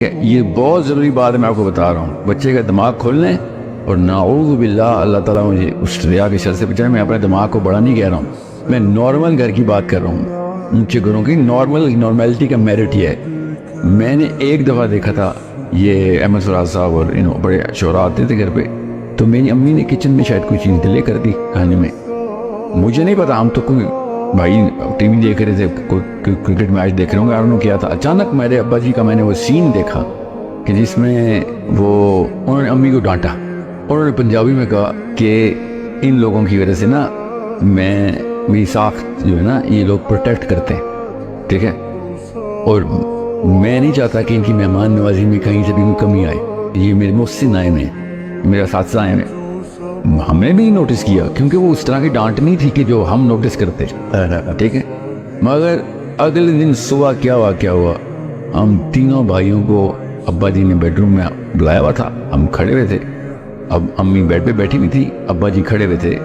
یہ بہت ضروری بات ہے، میں آپ کو بتا رہا ہوں. بچے کا دماغ کھول لیں اور نعوذ باللہ اللہ تعالیٰ مجھے اس ریا کے شر سے بچائے. میں اپنے دماغ کو بڑا نہیں کہہ رہا ہوں، میں نارمل گھر کی بات کر رہا ہوں. اونچے گھروں کی نارملٹی کا میرٹ یہ ہے. میں نے ایک دفعہ دیکھا تھا، یہ احمد فراز صاحب اور بڑے شعراء آتے تھے گھر پہ، تو میری امی نے کچن میں شاید کوئی چیز ڈیلے کر دی کھانے میں. مجھے نہیں پتا، ہم تو کوئی بھائی ٹی وی دیکھ رہے تھے، کوئی کرکٹ میچ دیکھ رہے ہوں گے، انہوں نے کیا تھا. اچانک میرے ابا جی کا میں نے وہ سین دیکھا کہ جس میں انہوں نے امی کو ڈانٹا. انہوں نے پنجابی میں کہا کہ ان لوگوں کی وجہ سے نا میری ساکھ جو ہے نا یہ لوگ پروٹیکٹ کرتے ہیں، ٹھیک ہے، اور میں نہیں چاہتا کہ ان کی مہمان نوازی میں کہیں سے بھی کوئی کمی آئے. یہ میرے محسن آئے میں، میرا اساتذہ آئے میں، ہم نے بھی نوٹس کیا کیونکہ وہ اس طرح کی ڈانٹ نہیں تھی کہ جو ہم نوٹس کرتے، ٹھیک ہے. مگر اگلے دن صبح کیا واقعہ ہوا، ہم تینوں بھائیوں کو ابا جی نے بیڈ روم میں بلایا ہوا تھا. ہم کھڑے ہوئے تھے، اب امی بیڈ پہ بیٹھی ہوئی تھی، ابا جی کھڑے ہوئے تھے،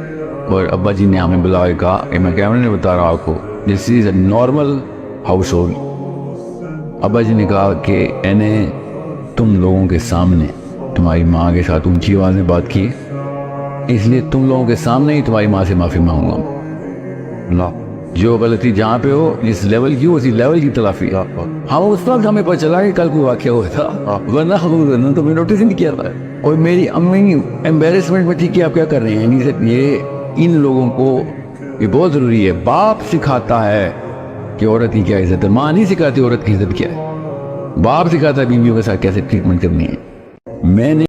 اور ابا جی نے ہمیں بلا کے کہا کہ میں کیمرے نے بتا رہا آپ کو، دس از اے نارمل ہاؤس ہولڈ. ابا جی نے کہا کہ تم لوگوں کے سامنے تمہاری ماں کے ساتھ اونچی آواز میں بات کی، اس لیے تم لوگوں کے سامنے ہی تمہاری ماں سے معافی مانگوں گا. اللہ، جو غلطی جہاں پہ ہو، جس لیول کی ہو اسی لیول کی تلافی. ہاں اس وقت ہمیں پتہ چلا کہ کل کوئی واقعہ ہوا تھا، ورنہ تو میں نوٹس ہی نہیں کیا تھا. اور میری امی ایمبیرسمنٹ میں تھی کہ آپ کیا کر رہے ہیں. یہ ان لوگوں کو یہ بہت ضروری ہے. باپ سکھاتا ہے کہ عورت کی کیا عزت ہے، ماں نہیں سکھاتی عورت کی عزت کیا ہے. باپ سکھاتا ہے بیویوں کے ساتھ کیسے ٹریٹمنٹ کرنی ہے. میں نے